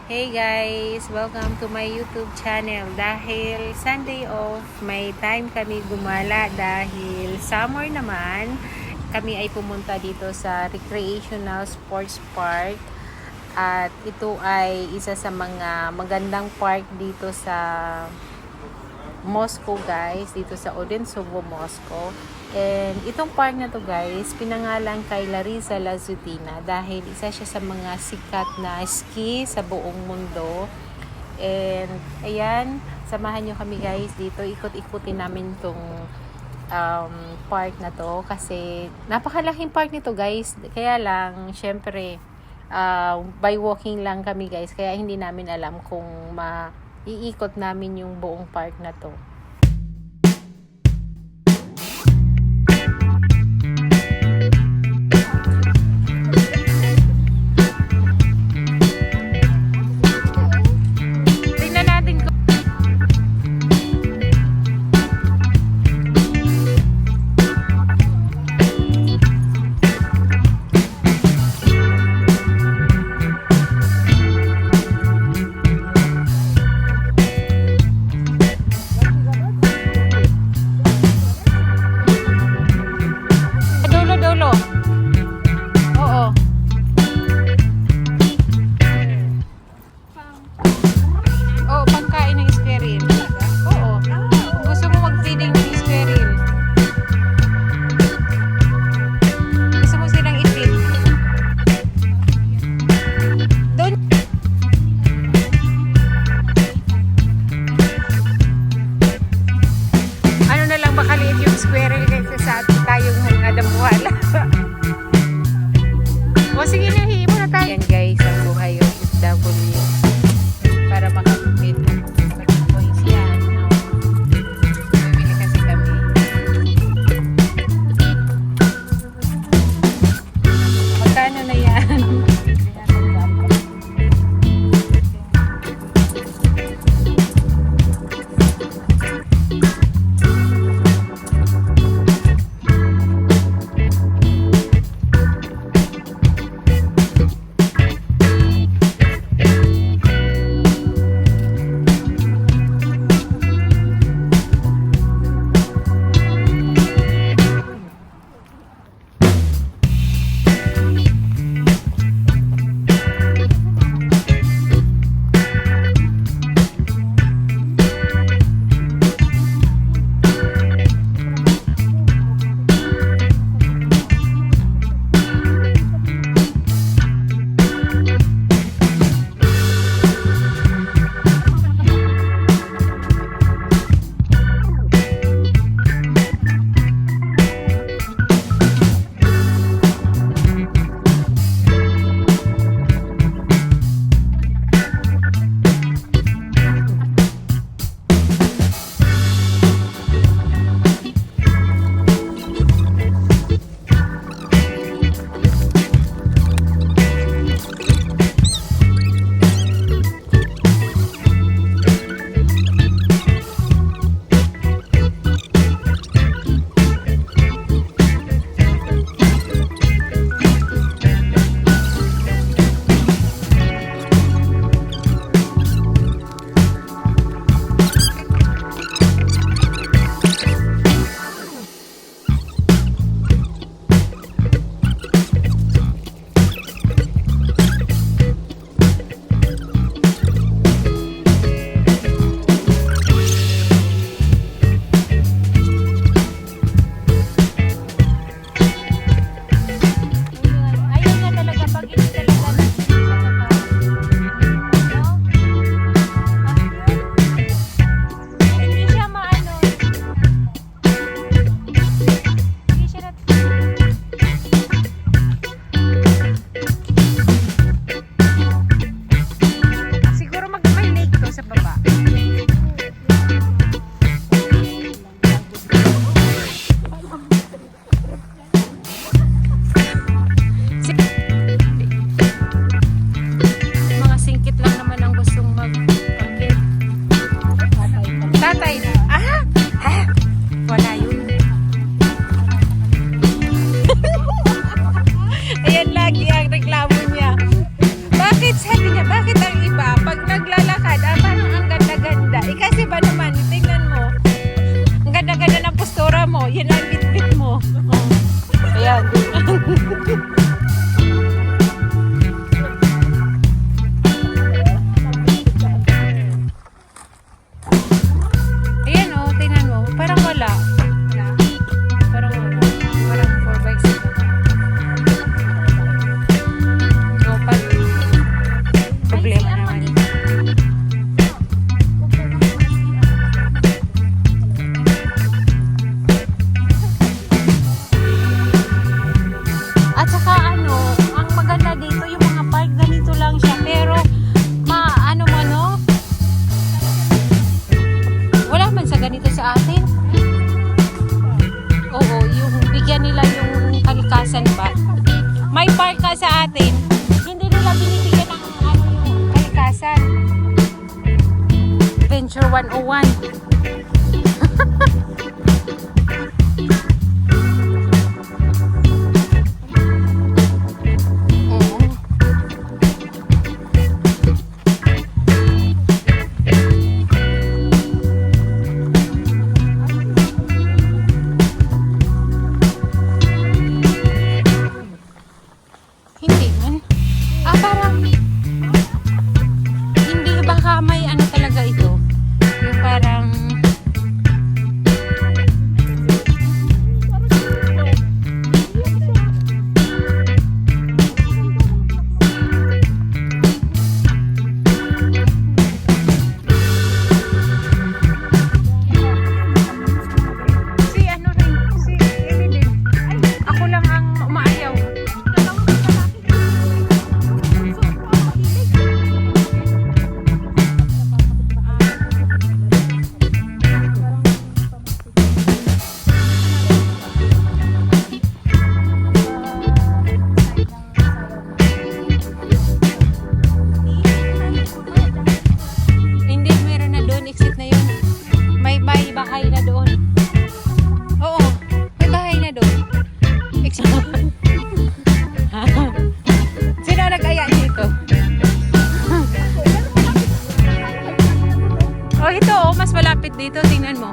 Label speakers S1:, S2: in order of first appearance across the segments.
S1: Hey guys! Welcome to my YouTube channel. Dahil Sunday off, may time kami gumala dahil summer naman. Kami ay pumunta dito sa Recreational Sports Park. At ito ay isa sa mga magandang park dito sa Moscow guys. Dito sa Odentsovo, Moscow. And itong park na to guys, pinangalan kay Larisa Lazutina dahil isa siya sa mga sikat na ski sa buong mundo. And ayan, samahan nyo kami guys dito. Ikot-ikutin namin tong park na to kasi napakalaking park nito guys. Kaya lang, syempre, by walking lang kami guys. Kaya hindi namin alam kung maiikot namin yung buong park na to. Squirrel kasi sa atin tayong mga damuhala. O sige na, hihin muna tayo. Yan guys, ang buhay yung FW. Para makapit. Points yan. Bumili kasi kami. Magkano na yan? Ayan lagi ang reklamo niya. Bakit sabi niya, bakit ang iba Agriculture 101. Hindi man. Parang hindi, baka may ano talaga ito. Yung parang si ano rin, si Eli din. Ako lang ang umaayaw. Hindi, meron na doon. Exit na yun. May bahay na doon. Oo, may bahay na doon. Exit. Sino ang nag-aya dito? Oh, ito oh, mas malapit dito. Tingnan mo.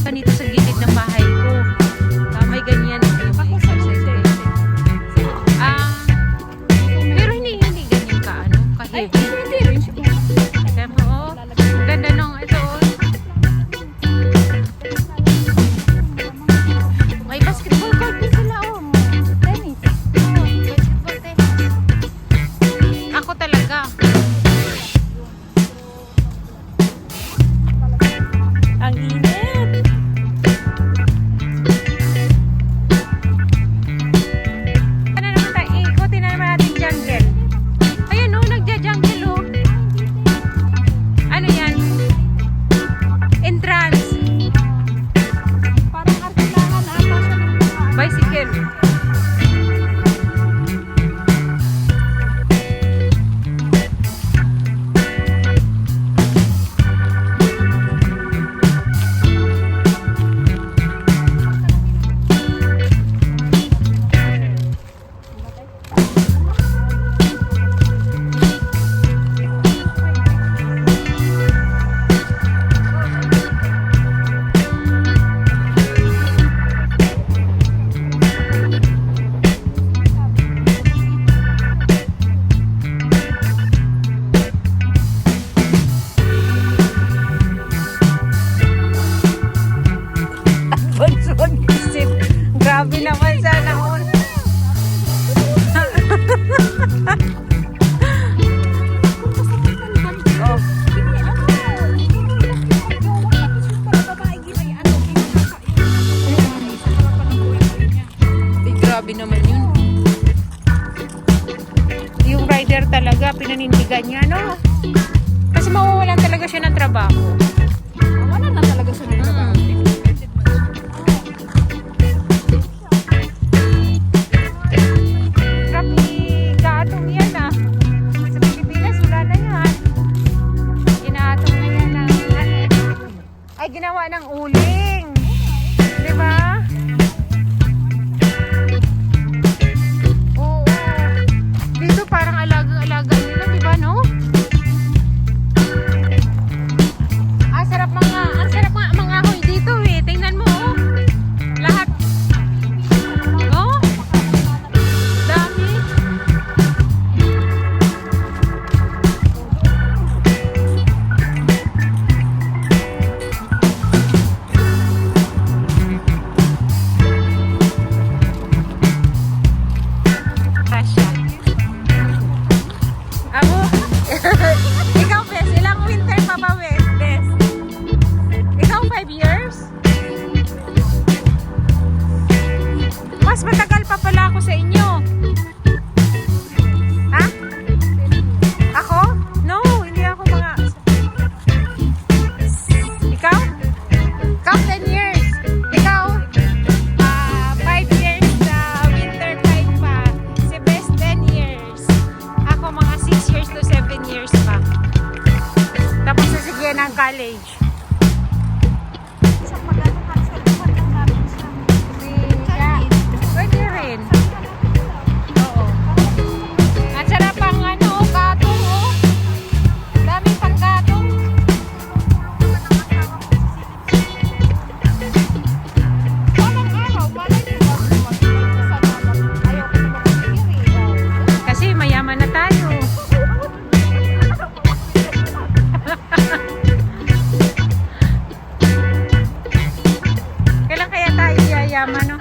S1: Ganito sa gilid ng bahay ko. May ganyan. May exercise bed. Pero hindi ganyan ka, ano, ka-heavy.
S2: Hindi rin siya.
S1: Kaya mo, oh, ganda nung ito. May basketball court din sila, oh.
S2: Tennis.
S1: Basketball tennis. Ako talaga. Ang init. Ano naman tayo? Ikutin na naman natin jungle. Ayan oh, nagja-jungle oh. Ano yan? Entrance.
S2: Parang arkilangan ata siya ng mga
S1: Bicycle. Bunson isip. Grabe naman sana all. Oh, grabe naman yun. Yung rider talaga, pinanindigan niya, no? Kasi mawawalan talaga siya ng trabaho.
S2: Wala na talaga siya ng trabaho.
S1: Grabe, gatong yan ah. Sa Pilipinas, wala na yan. Ginatong na yan ng ay, ginawa ng uling. Di ba? Oo. Dito parang alagang-alaga nila, di ba, no? mas matagal pa pala ako sa inyo. Ha? Ako? No, hindi ako mga... Ikaw? Ikaw 10 years. Ikaw? 5 years na winter time pa. Si Best 10 years. Ako mga 6 years to 7 years pa. Tapos sasigyan ng college.
S2: Isang magandang hansel naman lang namin siya.
S1: Pwede rin. Oo. Ang sarap ang ano, gatong oh. Daming pang gatong.
S2: Walang araw, malay mo. Ayaw ko naman mag-iri.
S1: Kasi mayaman na tayo. Kailan kaya tayo yayaman, no?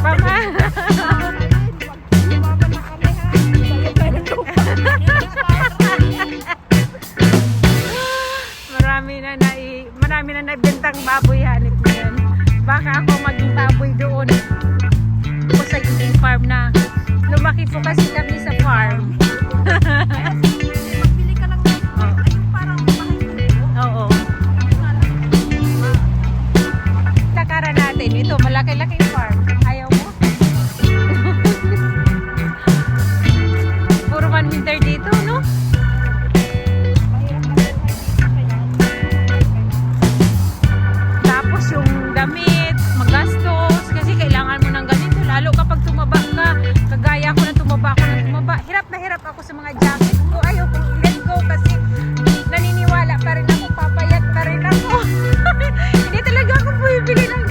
S1: Pama. Marami na naibentang baboy hanip mo yan. Baka ako maging baboy doon. O sa giging farm na. Lumaki po kasi kami sa farm.
S2: Magbili ka lang ng ayun parang bahay mo.
S1: Oo. Lakaran natin. Ito, malaki-laki farm. Ayaw mo? Puro man winter dito, no?
S2: Mahirap na buhay dito kaya.
S1: Tapos yung damit, magastos. Kasi kailangan mo ng ganito. Lalo kapag tumaba ka. Kagaya ko na tumaba ako ng tumaba. Hirap na hirap ako sa mga jacket ko. Ayaw kong let go kasi naniniwala pa rin ako. Papayat pa rin ako. Hindi talaga ako bumibili ng